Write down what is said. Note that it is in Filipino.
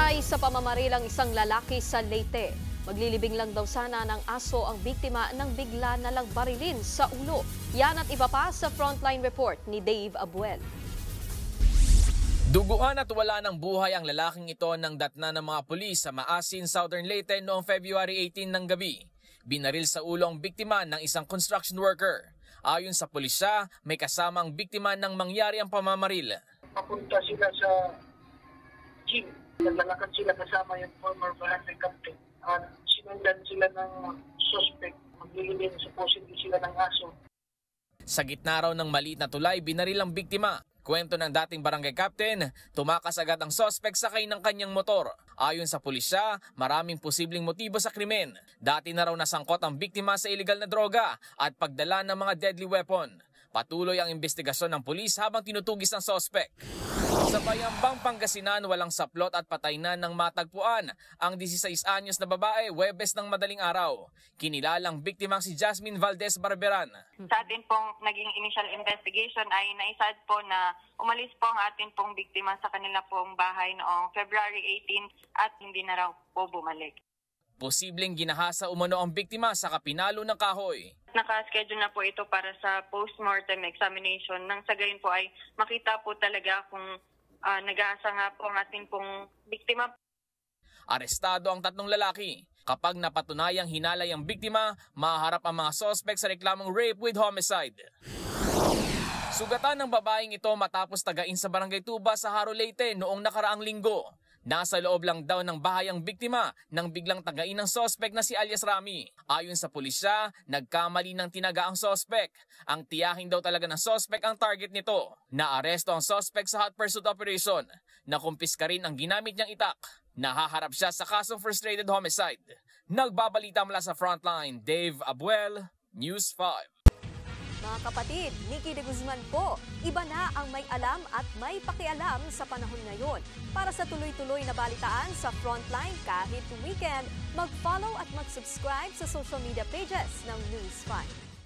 Patay sa pamamaril ang isang lalaki sa Leyte. Maglilibing lang daw sana ng aso ang biktima nang bigla na lang barilin sa ulo. Yan at iba pa sa Frontline Report ni Dave Abuel. Duguan at wala ng buhay ang lalaking ito nang datna ng mga pulis sa Maasin, Southern Leyte noong February 18 ng gabi. Binaril sa ulo ang biktima ng isang construction worker. Ayon sa pulisya, may kasamang biktima nang mangyari ang pamamaril. Papunta sila sa gym. Naglalakad sila kasama yung former barangay captain. At sinundan sila ng suspect. Maglilibing supposedly sila ng aso. Sa gitna raw ng maliit na tulay, binaril ang biktima. Kwento ng dating barangay captain, tumakas agad ang suspect sakay ng kanyang motor. Ayon sa pulisya, maraming posibleng motibo sa krimen. Dati na raw nasangkot ang biktima sa illegal na droga at pagdala ng mga deadly weapon. Patuloy ang investigasyon ng pulis habang tinutugis ang suspect. Sa Bayambang, Pangasinan, walang saplot at patay na ng matagpuan ang 16 anyos na babae Huwebes ng madaling araw. Kinilalang biktimang si Jasmine Valdez Barberan. Sa atin pong naging initial investigation ay naisad po na umalis po ang atin pong biktima sa kanila pong bahay noong February 18 at hindi na raw po bumalik. Posibleng ginahasa umano ang biktima sa kapinalo ng kahoy. Naka-schedule na po ito para sa post-mortem examination. Nang sa gayon po ay makita po talaga kung nag-aasa nga po ang ating pong biktima. Arestado ang tatlong lalaki. Kapag napatunayang hinalay ang biktima, maharap ang mga suspect sa reklamong rape with homicide. Sugatan ng babaeng ito matapos tagain sa Barangay Tuba sa Haro, Leyte noong nakaraang linggo. Nasa loob lang daw ng bahay ang biktima nang biglang tagain ng suspect na si alias Rami. Ayon sa pulisya, nagkamali ng tinaga ang suspect. Ang tiyahin daw talaga ng suspect ang target nito. Naaresto ang suspect sa hot pursuit operation. Nakumpiska rin ang ginamit niyang itak. Nahaharap siya sa kasong frustrated homicide. Nagbabalita mula sa Frontline, Dave Abuel, News 5. Mga kapatid, Nikki de Guzman po. Iba na ang may alam at may pakialam sa panahon ngayon. Para sa tuloy-tuloy na balitaan sa Frontline kahit weekend, mag-follow at mag-subscribe sa social media pages ng News 5.